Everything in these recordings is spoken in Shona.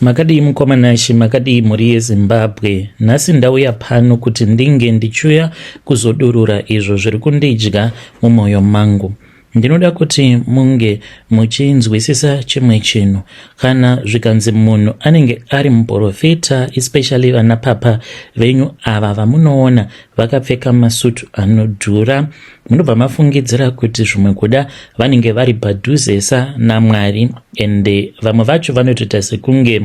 Makadii mukomanashi, makadii mhuri yeZimbabwe. Nhasi ndauya pano kuti ndinge ndichiuya kuzodurura izvo zviri kundidya mumwoyo mangu. Ndinoda kuti munge muchinzwisisa chimwe chinhu. Kana zvikanzi munhu anenge ari muprofita, especially vana papa venyu ava vamunoona vakapfeka masutu anodhura, munobva mafungidzira kuti zvimwe kuda vanenge vari padhuzesa naMwari, ende vamwe vacho vanotoita sekunge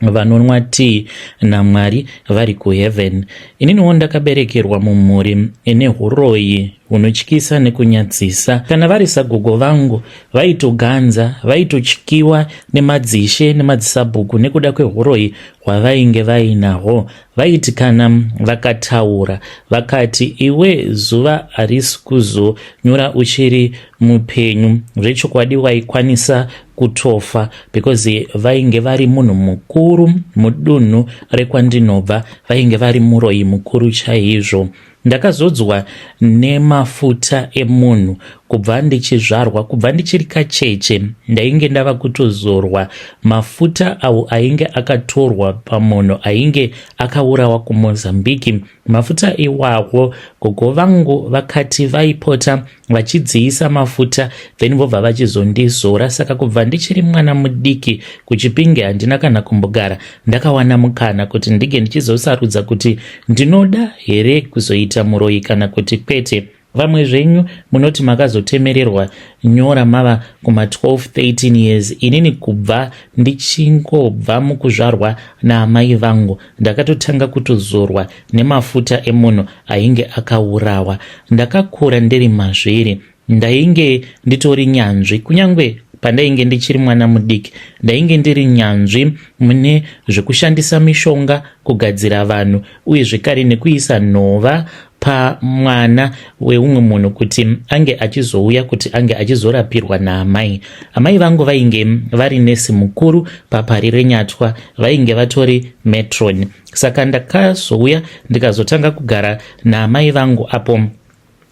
vanonwa tii naMwari vari kuheaven. Ininiwo ndakaberekerwa mumhuri ine uroyi hunotyisa nekunyadzisa. Kana vari sagogo vangu vaitoganza, vaitotyiwa nemadzishe nemadzisabhuku nekuda kweuroyi hwavainge vainahwo. Vaiti kana vakataura vakati, iwe zuva harisi kuzonyura uchiri mupenyu, zvechokwadi waikwanisa kutofa, because vainge vari munhu mukuru mudunhu rekwandinobva, vainge vari muroyi mukuru chaizvo. Ndakazodzwa nemafuta emunhu kubva ndichizvarwa, kubva ndichiri kacheche ndainge ndava kutozorwa mafuta avo ainge akatorwa pamunhu ainge akaurawa kuMozambiki. Mafuta iwawo gogo vangu vakati vaipota vachidziisa mafuta then vobva vachizondizora. Saka kubva ndichiri mwana mudiki kuChipinge handina kana kumbogara ndakawana mukana kuti ndige ndichizosarudza kuti ndinoda here kuzoita muroyi kana kuti kwete. Vamwe zvenyu munoti makazotemererwa nyora mava kuma 12-13 years. Inini kubva ndichingobva mukuzvarwa naamai vangu ndakatotanga kutozorwa nemafuta emunhu ainge akaurawa. Ndakakura ndiri mazviri, ndainge nditori nyanzvi, kunyangwe pandainge ndichiri mwana mudiki ndainge ndiri nyanzvi mune zvekushandisa mishonga kugadzira vanhu, uye zvekare nekuisa nhova pamwana weumwe munhu kuti ange achizouya kuti ange achizorapirwa naamai. Amai vangu vainge vari nesi mukuru papari renyatwa, vainge vatori matron. Saka ndakazouya ndikazotanga kugara naamai vangu apo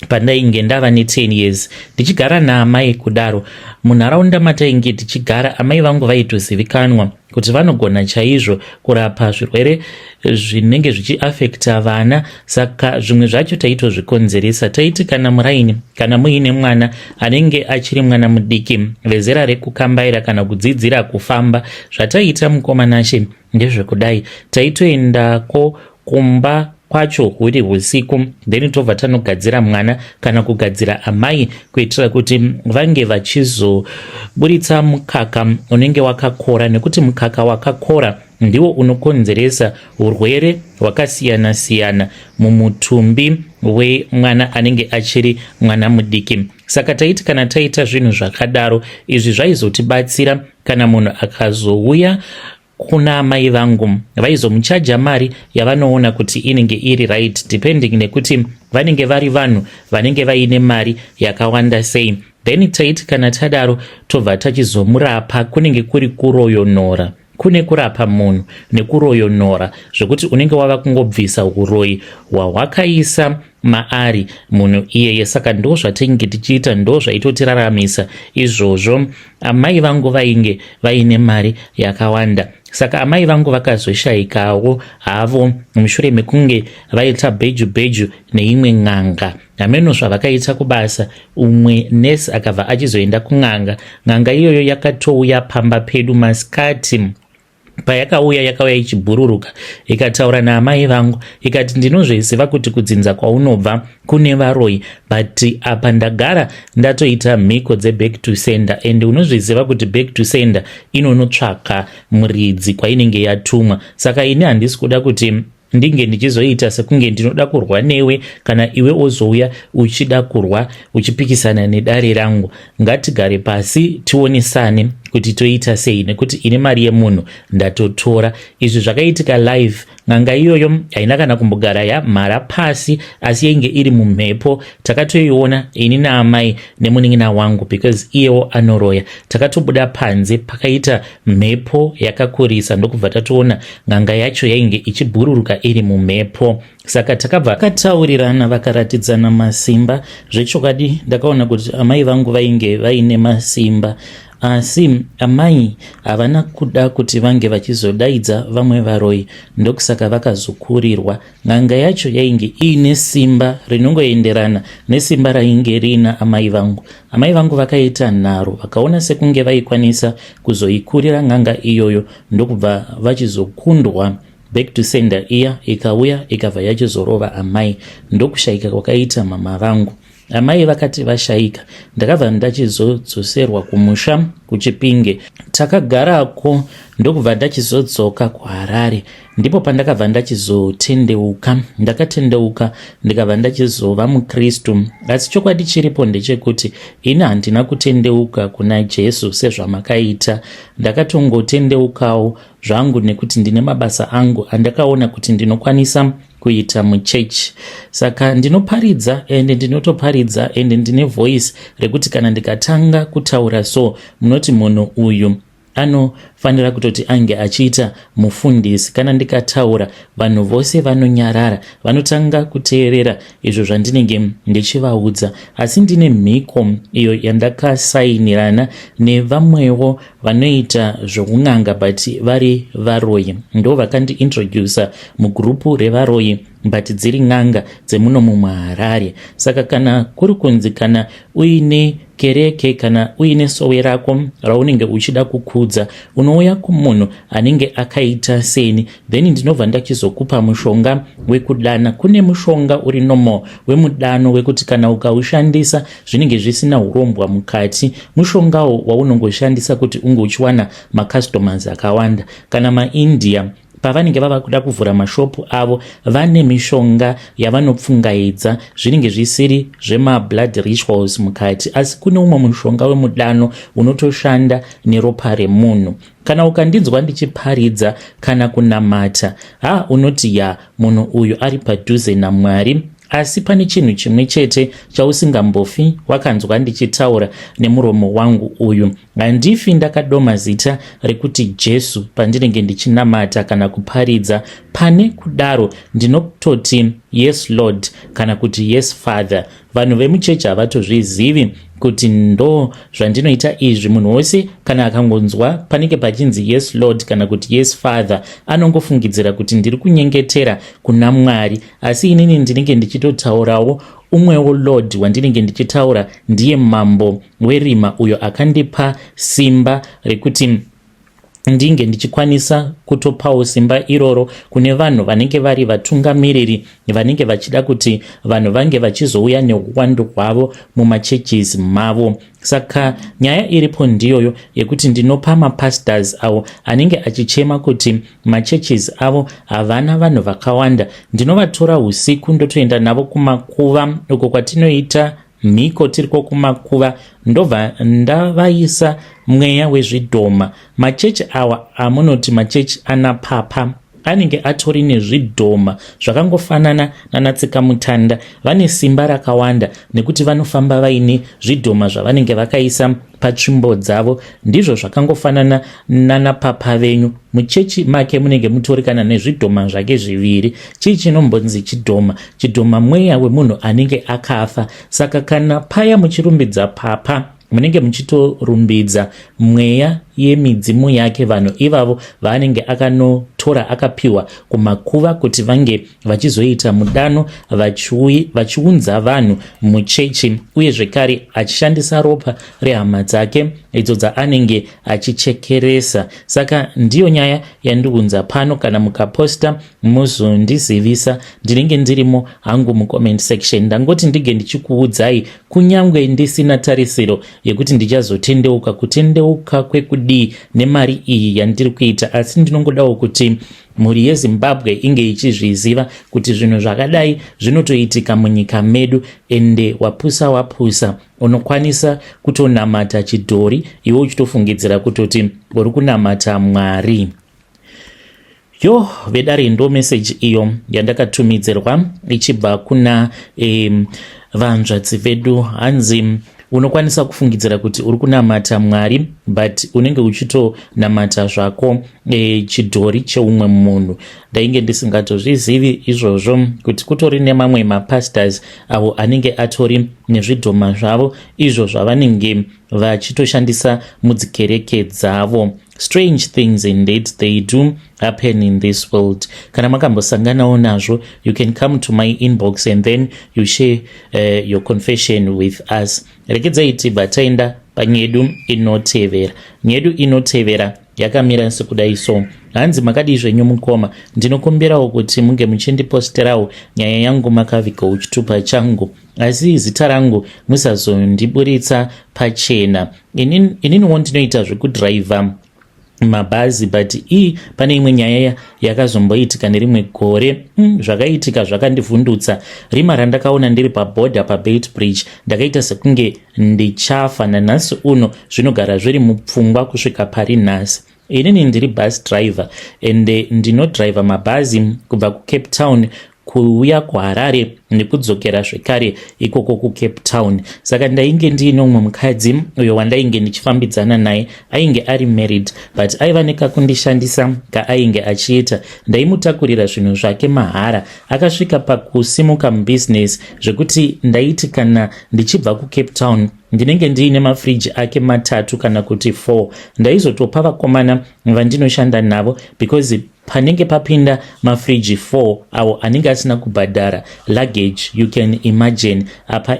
pandainge ndava ne10 years. Ndichigara naamai kudaro munharaunda matainge tichigara, amai vangu vaitozivikanwa kuti vanogona chaizvo kurapa zvirwere zvinenge zvichiafekta vana. Saka zvimwe zvacho taitozvikonzeresa. Taiti kana muraini, kana muine mwana anenge achiri mwana mudiki vezera rekukambaira kana kudzidzira kufamba, zvataita mukomanashe ndezvekudai, taitoendako kumba kwacho huri husiku, then tobva tanogadzira mwana kana kugadzira amai kuitira kuti vange vachizoburitsa mukaka unenge wakakora, nekuti mukaka wakakora ndiwo unokonzeresa urwere hwakasiyana siyana mumutumbi wemwana anenge achiri mwana mudiki. Saka taiti kana taita zvinhu zvakadaro, izvi zvaizotibatsira kana munhu akazouya kuna amai vangu vaizomuchaja mari yavanoona kuti inenge iri right, depending nekuti vanenge vari vanhu vanenge vaine mari yakawanda sei. Then taiti kana tadaro tobva tachizomurapa, kunenge kuri kuroyonora. Kune kurapa munhu nekuroyonora, zvekuti unenge wava kungobvisa uroyi hwahwakaisa maari munhu iyeye. Saka ndo zvatinge tichiita, ndo zvaitotiraramisa izvozvo. Amai vangu vainge vaine mari yakawanda, saka amai vangu vakazoshayikawo havo mushure mekunge vaita bheju neimwe n'anga. Hameno zvavakaita kubasa, umwe nesi akabva achizoenda kun'anga. N'anga iyoyo yakatouya pamba pedu masikati. Payakauya yakauya ichibhururuka ikataura naamai vangu ikati, ndinozviziva kuti kudzinza kwaunobva kune varoyi, but apa ndagara ndatoita mhiko dzeback to sender, and unozviziva kuti back to sender inonotsvaka muridzi kwainenge yatumwa. Saka ini handisi kuda kuti ndinge ndichizoita sekunge ndinoda kurwa newe kana iwe ozouya uchida kurwa uchipikisana nedare rangu. Ngatigare pasi tionesane kuti toita sei, nekuti ine mari yemunhu ndatotora. Izvi zvakaitika live. N'anga iyoyo haina kana kumbogara yamhara pasi, asi yainge iri mumhepo. Takatoiona ini naamai nemunin'ina wangu, because iyewo anoroya. Takatobuda panze, pakaita mhepo yakakurisa, ndokubva tatoona n'anga yacho yainge ichibhururuka iri mumhepo. Saka takabva kataurirana vakaratidzana masimba. Zvechokwadi ndakaona kuti amai vangu vainge vaine masimba. asi amai havana kuda kuti vange vachizodaidza vamwe varoyi, ndokusaka vakazokurirwa. N'anga yacho yainge iine simba rinongoenderana nesimba rainge riina amai vangu. Amai vangu vakaita nharo, vakaona sekunge vaikwanisa kuzoikurira n'anga iyoyo, ndokubva vachizokundwa back to sender iya ikauya ikabva yachizorova amai. Ndokushaika kwakaita mama vangu. Amai vakati vashaika, ndakabva ndachizodzoserwa kumusha kuChipinge. Takagarako ndokubva ndachizodzoka kuHarare. Ndipo pandakabva ndachizotendeuka. Ndakatendeuka ndikabva ndachizova muKristu. Asi chokwadi chiripo ndechekuti ini handina kutendeuka kuna Jesu sezvamakaita. Ndakatongotendeukawo zvangu nekuti ndine mabasa angu andakaona kuti ndinokwanisa kuita muchechi. Saka ndinoparidza ende ndinotoparidza ende ndine voice rekuti kana ndikatanga kutaura so munoti munhu uyu anofanira kutoti ange achiita mufundisi. Kana ndikataura vanhu vose vanonyarara, vanotanga kuteerera izvo zvandinenge ndichivaudza. Asi ndine mhiko iyo yandakasainirana nevamwewo vanoita zvokun'anga but vari varoyi. Ndo vakandiintrodusa mugrupu revaroyi but dziri n'anga dzemuno muHarare. Saka kana kuri kunzi kana uine kereke kana uine sowe rako raunenge uchida kukudza, unouya kumunhu anenge akaita seni, then ndinobva ndachizokupa mushonga wekudana. Kune mushonga uri normal wemudano wekuti kana ukaushandisa zvinenge zvisina urombwa mukati. Mushongawo waunongoshandisa kuti unge uchiwana macustomers akawanda. Kana maIndia pavanenge vava kuda kuvhura mashopu avo, vane mishonga yavanopfungaidza zvinenge zvisiri zvemablood rituals mukati, asi kune umwe mushonga wemudano unotoshanda neropa remunhu. Kana ukandinzwa ndichiparidza kana kunamata, unoti ya munhu uyu ari padhuze naMwari. Asi pane chinhu chimwe chete chausingambofi wakanzwa ndichitaura nemuromo wangu uyu: handifi ndakadoma zita rekuti Jesu pandinenge ndichinamata kana kuparidza. Pane kudaro ndinototi yes Lord kana kuti yes Father. Vanhu vemuchechi havatozvizivi kuti ndo zvandinoita izvi. Munhu wose kana akangonzwa panenge pachinzi yes Lord kana kuti yes Father, anongofungidzira kuti ndiri kunyengetera kuna Mwari. Asi inini ndinenge ndichitotaurawo umwewo Lord wandinenge ndichitaura ndiye mambo werima, uyo akandipa simba rekuti ndinge ndichikwanisa kutopawo simba iroro kune vanhu vanenge vari vatungamiriri, vanenge vachida kuti vanhu vange vachizouya neuwandu hwavo mumachurches mavo. Saka nyaya iripo ndiyoyo yekuti ndinopa mapastors avo anenge achichema kuti machurches avo havana vanhu vakawanda, ndinovatora usiku ndotoenda navo kumakuva uko kwatinoita mhiko tiriko kumakuva, ndobva ndavaisa mweya wezvidhoma. Machechi awa amunoti machechi ana papa anenge atori nezvidhoma zvakangofanana nanatsika mutanda. Vane simba rakawanda nekuti vanofamba vaine zvidhoma zvavanenge vakaisa patsvimbo dzavo. Ndizvo zvakangofanana nanapapa venyu. Muchechi make munenge mutorikana nezvidhoma zvake zviviri. Chii chinombonzi chidhoma? Chidhoma mweya wemunhu anenge akafa. Saka kana paya muchirumbidza papa, munenge muchitorumbidza mweya yemidzimu yake, vanhu ivavo vaanenge akanotora akapiwa kumakuva kuti vange vachizoita mudano vachiunza vanhu muchechi, uye zvekare achishandisa ropa rehama dzake idzo dzaanenge achichekeresa. Saka ndiyo nyaya yandiunza pano. Kana mukaposta muzondizivisa, ndinenge ndirimo hangu mucomment section. Ndangoti ndige ndichikuudzai kunyange ndisina tarisiro yekuti ndichazotendeuka. Kutendeuka kwekudii nemari iyi yandiri kuita, asi ndinongodawo kuti mhuri yeZimbabwe inge ichizviziva kuti zvinhu zvakadai zvinotoitika munyika medu, ende wapusa unokwanisa kutonamata chidhori iwe uchitofungidzira kutoti uri kunamata Mwari. Vedare ndo message iyo yandakatumidzirwa ichibva kuna vanzvadzi vedu. Hanzi unokwanisa kufungidzira kuti uri kunamata Mwari but unenge uchitonamata zvako chidhori cheumwe munhu. Ndainge ndisingatozvizivi izvozvo kuti kutori nemamwe mapastors avo anenge atori nezvidhoma zvavo izvo zvavanenge vachitoshandisa mudzikereke dzavo. Strange things indeed they do happen in this world. Kana makambosanganawo nazvo, you can come to my inbox and then you share your confession with us. Rekedzai tibva taenda panyedu inotevera. Nyedu inotevera yakamira sekudai so. Hanzi makadi zvenyu mukoma, ndinokumbirawo kuti munge muchindiposterawo nyaya yangu makaviga uchitupa changu, asi zita rangu musazondiburitsa pachena. Ininiwo ndinoita zvekudhiraivha mabhazi but pane imwe nyaya yakazomboitika nerimwe gore zvakaitika zvakandivhundutsa. Rima randakaona ndiri pabhodha paBaitbridge ndakaita sekunge ndichafa, nanhasi uno zvinogara zviri mupfungwa kusvika pari nhasi. Inini ndiri bus driver and ndinodhiraivha mabhazi kubva kuCape Town kuuya kuHarare nekudzokera zvekare ikoko kuCape Town. Saka ndainge ndiine umwe mukadzi uyo wandainge ndichifambidzana naye, ainge ari married but aiva nekakundishandisa kaainge achiita. Ndaimutakurira zvinhu zvake mahara. Akasvika pakusimuka mubusiness zvekuti ndaiti kana ndichibva kuCape Town ndinenge ndiine mafriji ake 3 kana kuti 4. Ndaizotopa vakomana vandinoshanda navo because panenge papinda mafriji 4 avo anenge asina kubhadhara luggage, you can imagine. Apa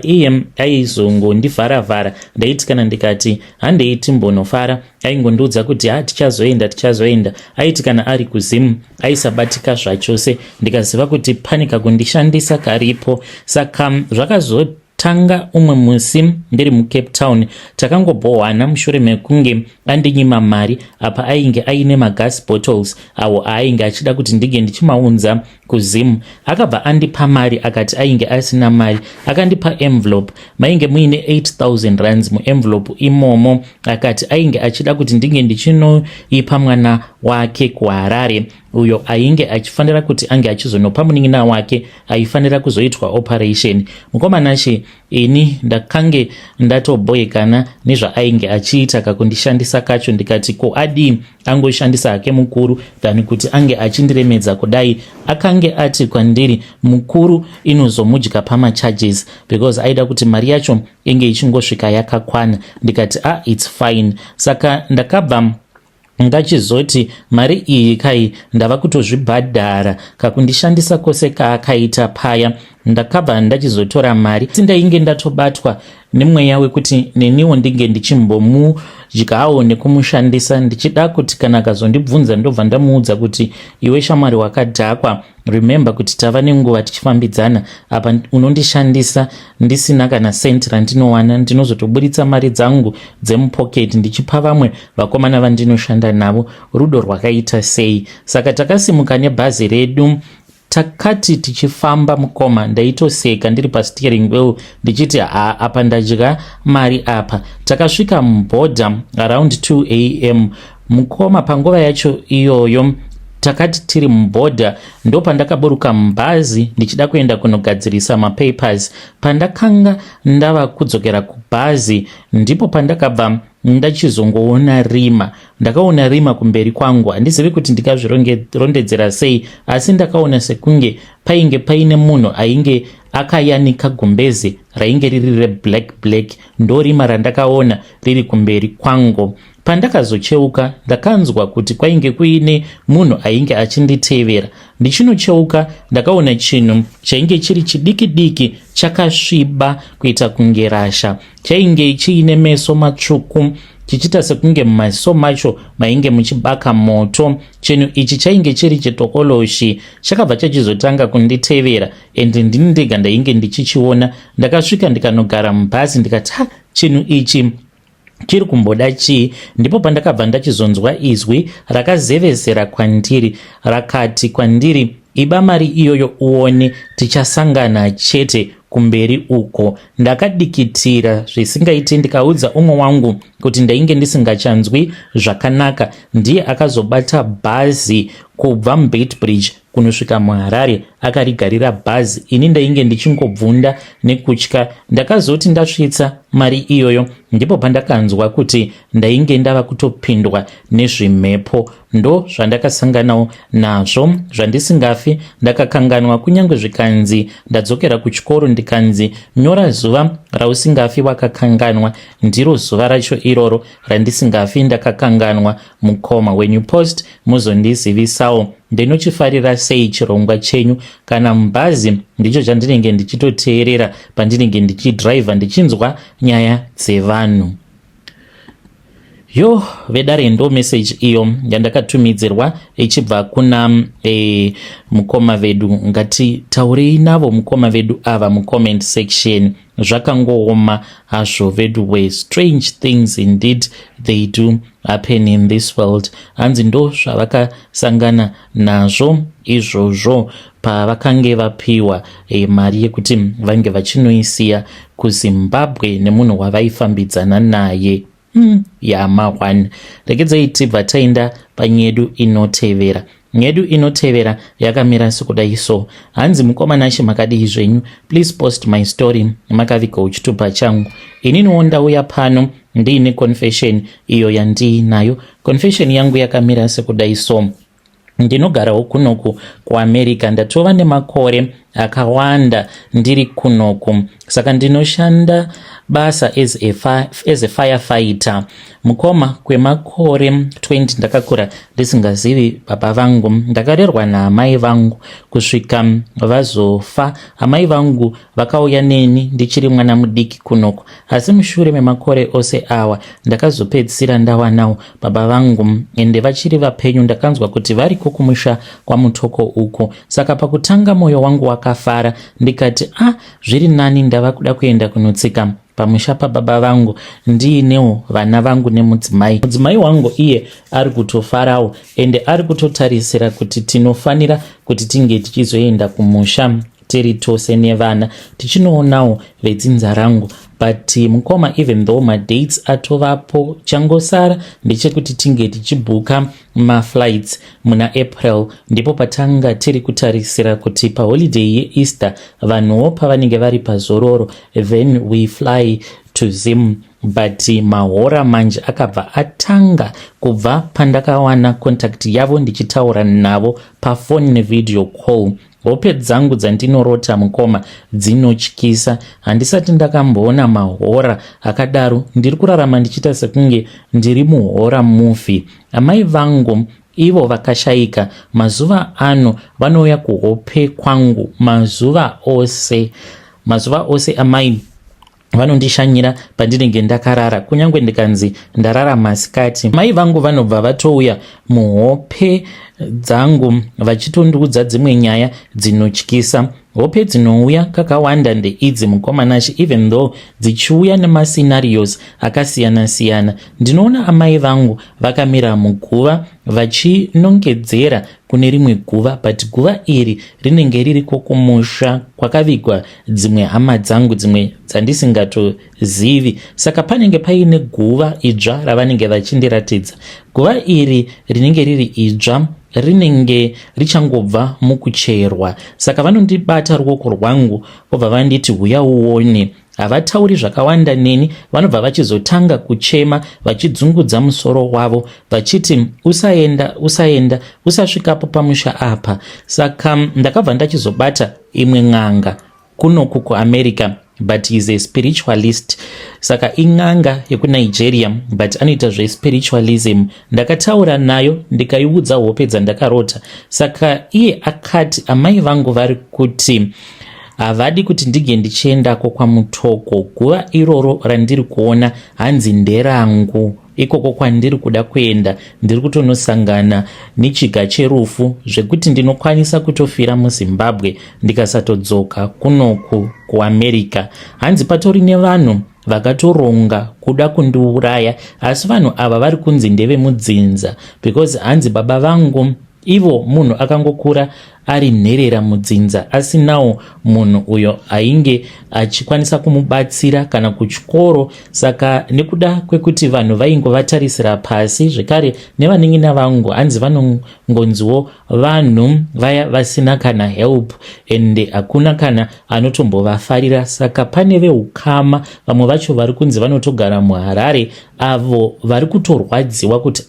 aizongondivharavhara. Ndaiti kana ndikati handei timbonofara, aingondiudza kuti tichazoenda. Aiti kana ari kuzimu aisabatika zvachose. Ndikaziva kuti pane kakundishandisa karipo. Saka zvakazotanga umwe musi ndiri muCape Town takangobhohwana mushure mekunge andinyima mari. Apa ainge aine magas bottles avo ainge achida kuti ndige ndichimaunza kuzimu. Akabva andipa mari akati ainge asina mari, akandipa envelope mainge muine 8,000 rands muenvelope imomo. Akati ainge achida kuti ndinge ndichinoipa mwana wake kuHarare uyo ainge achifanira kuti ange achizonopa munin'ina wake aifanira kuzoitwa operation. Mukomanashi ini ndakange ndatoboyekana nezvaainge achiita kakundishandisa kacho. Ndikati ko adi angoshandisa hake mukuru dhani kuti ange achindiremedza kudai. Akange ati kwandiri mukuru inozomudya pamacharges because aida kuti mari yacho inge ichingosvika yakakwana. Ndikati it's fine. Saka ndakabva ndachizoti mari iyi kai ndava kutozvibhadhara kakundishandisa kwose kaakaita paya. Ndakabva ndachizotora mari. Sindainge ndatobatwa nemweya wekuti neniwo ndinge ndichimbomudyawo nekumushandisa, ndichida kuti kana akazondibvunza ndobva ndamuudza kuti iwe shamwari wakadhakwa, remember kuti tava nenguva tichifambidzana. Apa unondishandisa ndisina kana senti randinowana, ndinozotoburitsa mari dzangu dzemupocket ndichipa vamwe vakomana vandinoshanda navo. Rudo rwakaita sei? Saka takasimuka nebhazi redu. Takati tichifamba mukoma ndaitoseka ndiri pasteering wheel ndichiti apa ndadya mari apa. Takasvika mubhodha around 2 am. Mukoma panguva yacho iyoyo takati tiri mubhodha ndopandakaburuka mubhazi ndichida kuenda kunogadzirisa mapapers. Pandakanga ndava kudzokera kubhazi ndipo pandakabva ndachizongoona rima. Ndakaona rima kumberi kwangu. Handizivi kuti ndikazvirondedzera sei, asi ndakaona sekunge painge paine munhu ainge akayanika gumbezi rainge riri reblack. Ndo rima randakaona riri kumberi kwangu. Pandakazocheuka ndakanzwa kuti kwainge kuine munhu ainge achinditevera. Ndichinocheuka ndakaona chinhu chainge chiri chidiki chakasviba kuita kunge rasha. Chainge chiine meso matsvuku chichita sekunge mumaziso macho mainge muchibaka moto. Chinhu ichi chainge chiri chitokoloshi. Chakabva chachizotanga kunditevera ende ndini ndega ndainge ndichichiona. Ndakasvika ndikanogara mubhazi ndikati chinhu ichi chiri kumboda chii? Ndipo pandakabva ndachizonzwa izwi rakazevezera kwandiri rakati kwandiri, iba mari iyoyo uone, tichasangana chete kumberi uko. Ndakadikitira zvisingaiti ndikaudza umwe wangu kuti ndainge ndisingachanzwi zvakanaka. Ndiye akazobata bhazi kubva muBaitbridge kunosvika muHarare, akarigarira bhazi. Ini ndainge ndichingobvunda nekutya. Ndakazoti ndasvitsa mari iyoyo ndipo pandakanzwa kuti ndainge ndava kutopindwa nezvimhepo. ndo zvandakasanganawo nazvo zvandisingafi. Ndakakanganwa kunyange zvikanzi ndadzokera kuchikoro ndikanzi nyora zuva rausingafi wakakanganwa. ndiro zuva racho iroro randisingafi ndakakanganwa. mukoma weNew Post muzondizivisawo. ndinochifarira sei chirongwa chenyu kana mubhazi? ndicho chandinenge ndichitoteerera pandinenge ndichidhiraivha ndichinzwa nyaya dzevanhu. yo vedare ndo meseji iyo yandakatumidzirwa ichibva kuna mukoma vedu. ngatitaurei navo mukoma vedu ava mucomment section. zvakangooma hazvo vedu we. Strange things indeed they do happen in this world. hanzi ndo zvavakasangana nazvo izvozvo pavakange vapiwa mari yekuti vange vachinoisiya kuZimbabwe nemunhu wavaifambidzana naye. yama1 regedzai tibva taenda panyedu inotevera. nyedu inotevera yakamira sekudai so. hanzi mukomana chimakadii zvenyu? Please post my story. makavigawo chitupa changu. ininiwo ndauya pano ndiine confession iyo yandiinayo. confession yangu yakamira sekudai so. ndinogarawo kunoku kuAmerica. ndatova nemakore akawanda ndiri kunoku, saka ndinoshanda basa as a firefighter. mukoma kwemakore 20 ndakakura ndisingazivi baba vangu. ndakarerwa naamai vangu kusvika vazofa. amai vangu vakauya neni ndichiri mwana mudiki kunoku, asi mushure memakore ose awa ndakazopedzisira ndawanawo baba vangu, ende vachiri vapenyu. ndakanzwa kuti variko kumusha kwamutoko uko, saka pakutanga mwoyo wangu wakafara. ndikati zviri nani, ndava kuda kuenda kunotsika pamusha pababa vangu ndiinewo vana vangu nemudzimai. mudzimai wangu iye ari kutofarawo ende ari kutotarisira kuti tinofanira kuti tinge tichizoenda kumusha tiri tose nevana tichinoonawo vedzinza rangu. but mukoma, even though madates atovapo, changosara ndechekuti tinge tichibhuka maflights muna April. ndipo patanga tiri kutarisira kuti paholiday yeEaster vanhuwo pavanenge vari pazororo, then we fly to Zim. but mahora manje akabva atanga kubva pandakawana contact yavo ndichitaura navo pafoni nevideo call. hope dzangu dzandinorota mukoma dzinotyisa. handisati ndakamboona mahora akadaro. ndiri kurarama ndichita sekunge ndiri muhora movie. amai vangu ivo vakashayika. mazuva ano vanouya kuhope kwangu mazuva ose. amai vanondishanyira pandinenge ndakarara, kunyange ndikanzi ndarara masikati. mai vangu vanobva vatouya muhope dzangu vachitondiudza dzimwe nyaya dzinotyisa. hope dzinouya kakawanda ndeidzi mukomanashi, even though dzichiuya nemascenarios akasiyana-siyana. ndinoona amai vangu vakamira muguva vachinongedzera kune rimwe guva, but guva iri rinenge ririko kumusha kwakavigwa dzimwe hama dzangu, dzimwe dzandisingatozivi. saka panenge paine guva idzva ravanenge vachindiratidza. guva iri rinenge riri idzva rinenge richangobva mukucherwa, saka vanondibata ruoko rwangu vobva vanditi huya uone. havatauri zvakawanda neni, vanobva vachizotanga kuchema vachidzungudza musoro wavo vachiti usaenda usasvikapo pamusha apa. saka ndakabva ndachizobata imwe n'anga kunoku kuAmerica, but is a spiritualist. saka ing'anga yekunigeria but anoita zvespiritualism. ndakataura nayo ndikaiudza hope dzandakarota, saka iye akati amai vangu vari kuti havadi kuti ndige ndichiendako kwamutoko. guva iroro randiri kuona hanzi nderangu. ikoko kwandiri kuda kuenda ndiri kutonosangana nechiga cherufu zvekuti ndinokwanisa kutofira muZimbabwe ndikasatodzoka kunoku kuAmerica. hanzi patori nevanhu vakatoronga kuda kundiuraya, asi vanhu ava vari kunzi ndeve mudzinza, because hanzi baba vangu ivo munhu akangokura ari nherera mudzinza asinawo munhu uyo ainge achikwanisa kumubatsira kana kuchikoro. Saka nekuda kwekuti vanhu vaingovatarisira pasi, zvekare nevaning'ina vangu hanzi vanongonziwo vanhu vaya vasina kana help ende hakuna kana anotombovafarira. Saka pane veukama vamwe vacho vari kunzi vanotogara muHarare avo vari kutorwadziwa kuti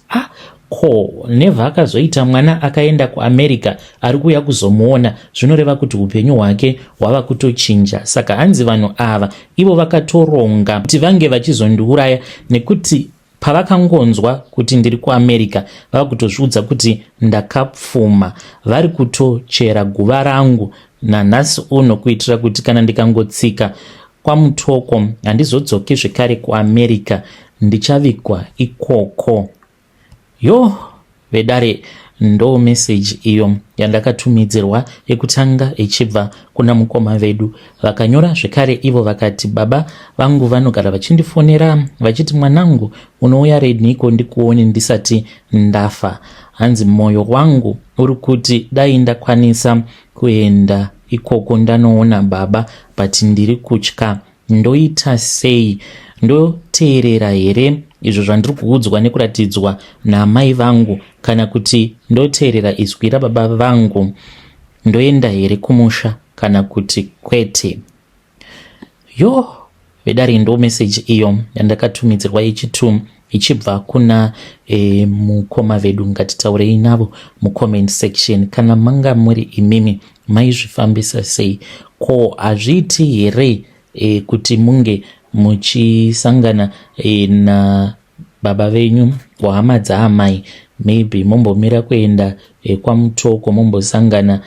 ko nevha akazoita mwana akaenda kuAmerica ari kuuya kuzomuona, zvinoreva kuti upenyu hwake hwava kutochinja. Saka hanzi vanhu ava ivo vakatoronga kuti vange vachizondiuraya nekuti pavakangonzwa kuti ndiri kuAmerica vava kutozviudza kuti ndakapfuma, vari kutochera guva rangu nanhasi uno kuitira kuti kana ndikangotsika kwamutoko handizodzoki zvekare kuAmerica, ndichavigwa ikoko. Vedare ndo meseji iyo yandakatumidzirwa yekutanga ichibva kuna mukoma vedu. Vakanyora zvekare ivo vakati, baba vangu vanogara vachindifonera vachiti, mwanangu unouya redniko ndikuone ndisati ndafa. Hanzi moyo wangu uri kuti dai ndakwanisa kuenda ikoko ndanoona baba, but ndiri kutya. Ndoita sei? Ndoteerera here izvo zvandiri kuudzwa nekuratidzwa namai vangu, kana kuti ndoteerera izwi rababa vangu? Ndoenda here kumusha kana kuti kwete? Vedare ndo meseji iyo yandakatumidzirwa yechitu ichibva kuna mukoma vedu. Ngatitaurei navo mucomment section kana manga muri imimi maizvifambisa sei. Ko hazviiti here kuti munge muchisangana na baba venyu wahama dzaamai, maybe mumbomira kuenda kwamutoko, mumbosangana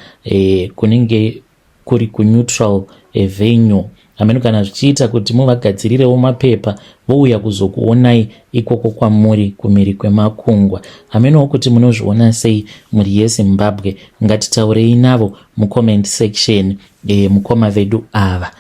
kunenge kuri kuneutral venue, ameno kana zvichiita kuti muvagadzirirewo mapepa vouya kuzokuonai ikoko kwamuri kumiri kwemakungwa. Amenowo kuti munozviona sei muri yeZimbabwe? Ngatitaurei navo mucomment section mukoma vedu ava.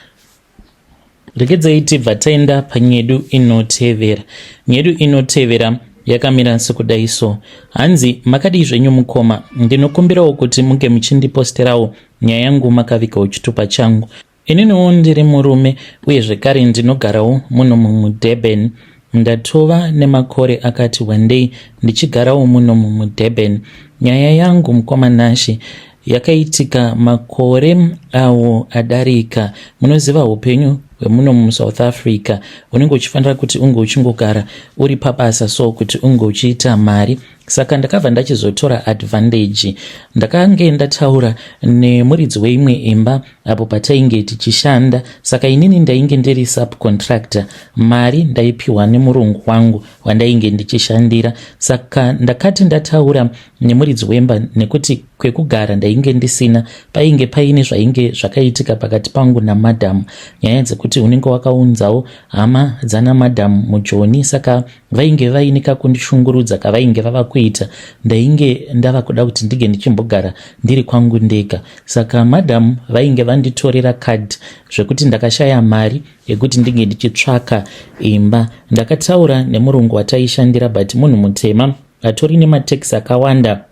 Regedzai tibva taenda panyedu inotevera. Nyedu inotevera yakamira sekudai so. Hanzi makadii zvenyu mukoma, ndinokumbirawo kuti munge muchindiposterawo nyaya yangu makavikawo chitupa changu. Ininiwo ndiri murume uye zvekare ndinogarawo muno muDurban. Ndatova nemakore akati wandei ndichigarawo muno muDurban. Nyaya yangu mukoma Nashi yakaitika makore awo adarika. Munoziva upenyu hwemuno muSouth Africa unenge uchifanira kuti unge uchingogara uri pabasa, so kuti unge uchiita mari. Saka ndakabva ndachizotora advantage. Ndakange ndataura nemuridzi weimwe imba apo patainge tichishanda, saka inini ndainge ndiri subcontractor. Mari ndaipiwa nemurungu wangu wandainge ndichishandira. Saka ndakati ndataura nemuridzi wemba nekuti kwekugara ndainge ndisina, painge paine zvainge zvakaitika pakati pangu namadhamu, nyaya dzekuti unenge wakaunzawo hama dzana madhamu muJoni, saka vainge vaine kakundishungurudza kavainge vava kuita. Ndainge ndava kuda kuti ndige ndichimbogara ndiri kwangu ndega. Saka madhamu vainge vanditorera kadhi zvekuti ndakashaya mari yekuti ndinge ndichitsvaka imba. Ndakataura nemurungu wataishandira, but munhu mutema atori nemateksi akawanda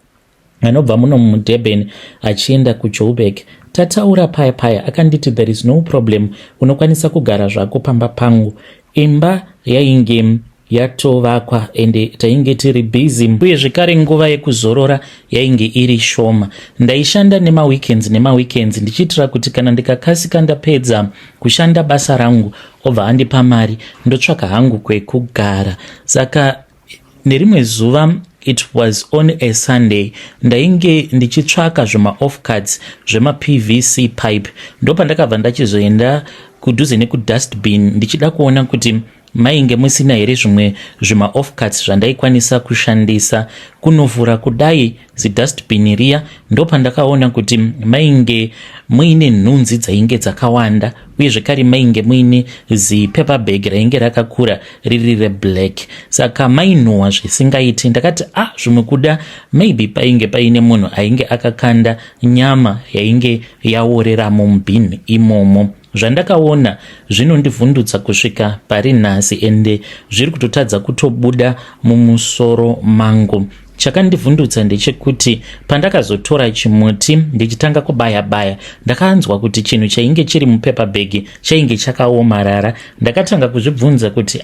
anobva muno muDurban achienda kuJoburg. Tataura paya akanditi there is no problem, unokwanisa kugara zvako pamba pangu. Imba yainge yatovakwa ende tainge tiri busy, uye zvekare nguva yekuzorora yainge iri shoma. Ndaishanda nemaweekends ndichitira kuti kana ndikakasika ndapedza kushanda basa rangu obva andipa mari ndotsvaka hangu kwekugara. Saka nerimwe zuva, it was on a Sunday, ndainge ndichitsvaka zvema offcuts zvema PVC pipe. Ndopa ndakabva ndachizoenda kudhuze nekudustbin ndichida kuona kuti mainge musina here zvimwe zvima offcuts zvandaikwanisa kushandisa kunovhura kudai zidustbin riya. Ndopa ndakaona kuti mainge muine nhunzi dzainge dzakawanda, uye zvekare mainge muine zipaper bag rainge rakakura riri reblack. Saka mainhuwa zvisingaiti. Ndakati zvimwe kuda maybe painge paine munhu ainge akakanda nyama yainge yaorera mubin imomo. Zvandakaona zvinondivhundutsa kusvika pari nhasi ende zviri kutotadza kutobuda mumusoro mangu. chakandivhundutsa ndechekuti pandakazotora chimuti ndichitanga kubaya-baya, ndakaanzwa kuti chinhu chainge chiri mupepabhegi chainge chakaomarara. Ndakatanga kuzvibvunza kuti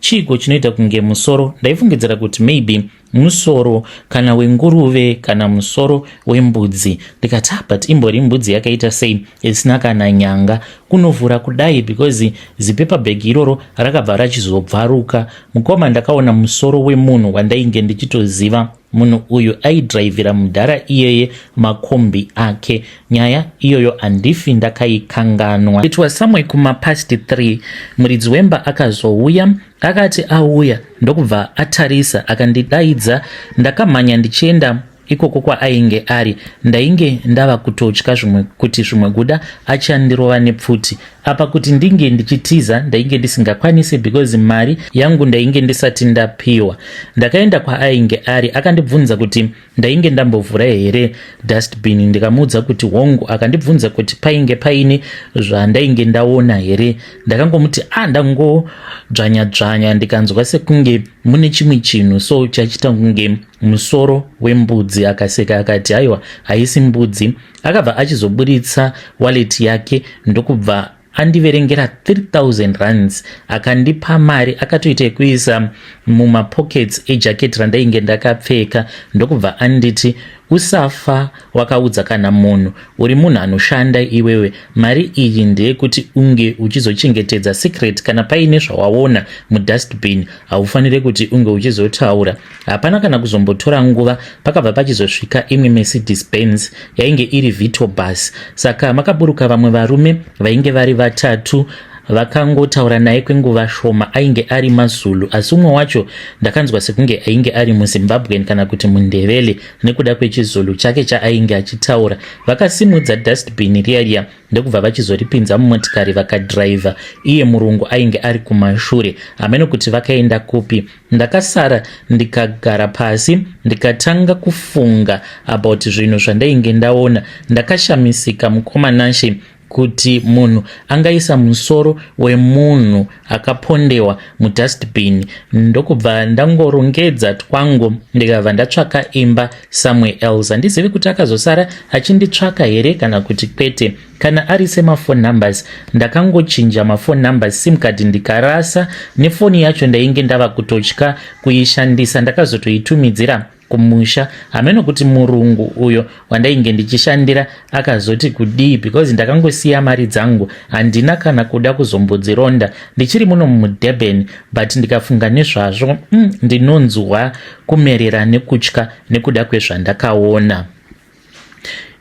chiiko chinoita kunge musoro. Ndaifungidzira kuti maybe musoro kana wenguruve kana musoro wembudzi. Ndikati but imbori mbudzi yakaita sei isina kana nyanga, kunovhura kudai, because zipepabhegi iroro rakabva rachizobvaruka. Mukoma ndakaona musoro wemunhu wandainge ndichitoziva. Munhu uyu aidhiraivhira mudhara iyeye makombi ake. Nyaya iyoyo handifi ndakaikanganwa. It was somewhere kumapast 3 muridzi wemba akazouya. Akati auya ndokubva atarisa akandidaidza. Ndakamhanya ndichienda ikoko kwaainge ari. Ndainge ndava kutotya kuti zvimwe guda achandirova nepfuti. Apa kuti ndinge ndichitiza ndainge ndisingakwanisi because mari yangu ndainge ndisati ndapiwa. Ndakaenda kwaainge ari, akandibvunza kuti ndainge ndambovhura here dustbin. Ndikamuudza kuti hongu. Akandibvunza kuti painge paine zvandainge ndaona here. Ndakangomuti ndangodzvanya-dzvanya, ndikanzwa sekunge mune chimwe chinhu, so chachita kunge musoro wembudzi. Akaseka akati aiwa, haisi mbudzi. Akabva achizoburitsa wallet yake ndokubva andiverengera 3,000 rands. Akandipa mari, akatoita yekuisa mumapockets ejaketi randainge ndakapfeka. Ndokubva anditi, usafa wakaudza kana munhu. Uri munhu anoshanda iwewe. Mari iyi ndeyekuti unge uchizochengetedza secret. Kana paine zvawaona mudustbin haufanire kuti unge uchizotaura. Hapana kana kuzombotora nguva pakabva pachizosvika imwe Mercedes Benz yainge iri Vito bus. Saka makaburuka vamwe varume vainge vari 3 vakangotaura naye kwenguva shoma. Ainge ari maZulu, asi umwe wacho ndakanzwa sekunge ainge ari muZimbabwean kana kuti mundevele nekuda kwechizulu chake chaainge achitaura. Vakasimudza dustbin riya ndokubva vachizoripinza mumotikari vakadhiraivha. Iye murungu ainge ari kumashure. Hameno kuti vakaenda kupi. Ndakasara ndikagara pasi ndikatanga kufunga about zvinhu zvandainge ndaona. Ndakashamisika mukomanashe kuti munhu angaisa musoro wemunhu akapondewa mudustbin. Ndokubva ndangorongedza twangu ndikabva ndatsvaka imba somewhere else. Handizivi kuti akazosara achinditsvaka here kana kuti kwete. Kana ari semafone numbers, ndakangochinja mafone numbers, sim card ndikarasa, nefoni yacho ndainge ndava kutotya kuishandisa. Ndakazotoitumidzira kumusha. Hameno kuti murungu uyo wandainge ndichishandira akazoti kudii, because ndakangosiya mari dzangu. Handina kana kuda kuzombodzironda ndichiri muno muDurban, but ndikafunga nezvazvo ndinonzwa kumerera nekutya nekuda kwezvandakaona.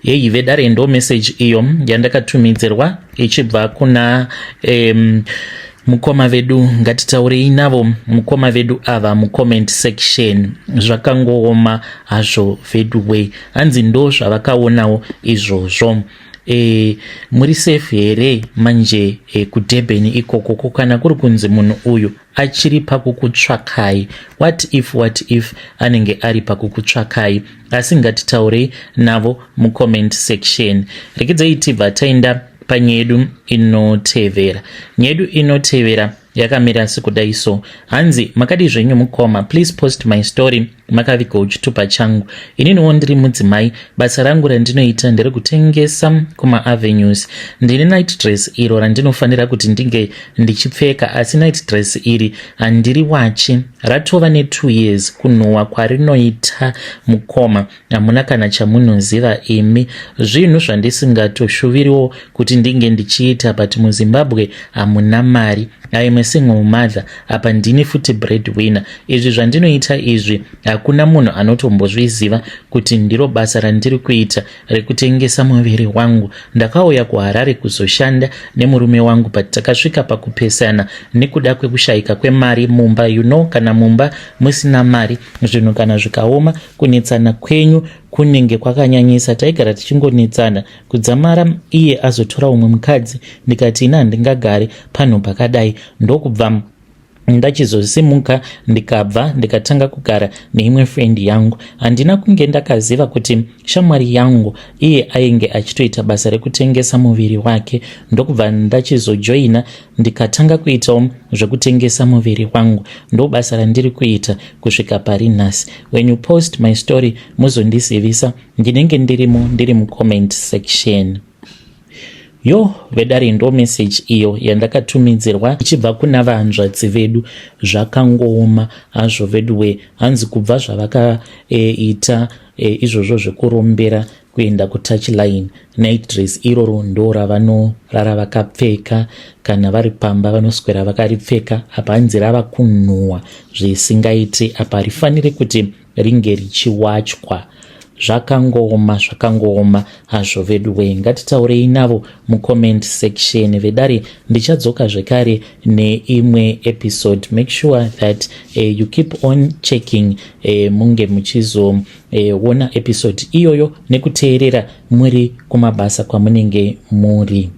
Yeive dare ndo message iyo yandakatumidzirwa ichibva kuna mukoma vedu. Ngatitaurei navo mukoma vedu ava mucomment section. Zvakangooma hazvo vedu we, hanzi ndo zvavakaonawo izvozvo. Muri safe here manje kuDurban ikoko, kana kuri kunzi munhu uyu achiri pakukutsvakai? What if anenge ari pakukutsvakai? Asi ngatitaurei navo mucomment section. Rekidzai tibva taenda panyedu inotevera. Nyedu inotevera yakamira sekudai so. Hanzi makadi zvenyu mukoma, please post my story makaviga uchitupa changu. Ininiwo ndiri mudzimai, basa rangu randinoita ndere kutengesa kuma avenues. Ndine night dress iro randinofanira kuti ndinge ndichipfeka, asi night dress iri handiri wachi. Ratova ne2 years kunhuhwa kwarinoita mukoma. Hamuna kana chamunoziva imi. Zvinhu zvandisingatoshuvirwo kuti ndinge ndichiita, but muZimbabwe hamuna mari. I am a single mother. Apa ndini futi breadwinner. Izvi zvandinoita izvi hakuna munhu anotombozviziva kuti ndiro basa randiri kuita rekutengesa muviri wangu. Ndakauya kuHarare kuzoshanda nemurume wangu, but takasvika pakupesana nekuda kwekushayika kwemari mumba. Kana mumba musina mari, zvinhu kana zvikaoma, kunetsana kwenyu kunenge kwakanyanyisa. Taigara tichingonetsana kudzamara iye azotora umwe mukadzi. Ndikati ina handingagare panhu pakadai. Ndokubva ndachizosimuka ndikabva ndikatanga kugara neimwe friend yangu. Handina kunge ndakaziva kuti shamwari yangu iye ainge achitoita basa rekutengesa muviri wake. Ndokubva ndachizojoina ndikatanga kuitawo zvekutengesa muviri wangu. Ndo basa randiri kuita kusvika pari nhasi. When you post my story muzondisivisa, ndinenge ndiri mucomment section. Yo vedare ndo message iyo yandakatumidzirwa ichibva kuna vahanzvadzi vedu. Zvakangooma hazvo veduwe, hanzi kubva zvavakaita izvozvo zvekurombera kuenda kutouchline, night dress iroro ndo ravanorara vakapfeka, kana vari pamba vanoswera vakaripfeka. Apa hanzi rava kunhuhwa zvisingaiti, apa rifanire kuti ringe richiwachwa. Zvakangooma hazvo veduwe. Ngatitaurei navo mucomment section vedare. Ndichadzoka zvekare neimwe episode. Make sure that you keep on checking munge muchizoona episode iyoyo nekuteerera muri kumabasa kwamunenge muri.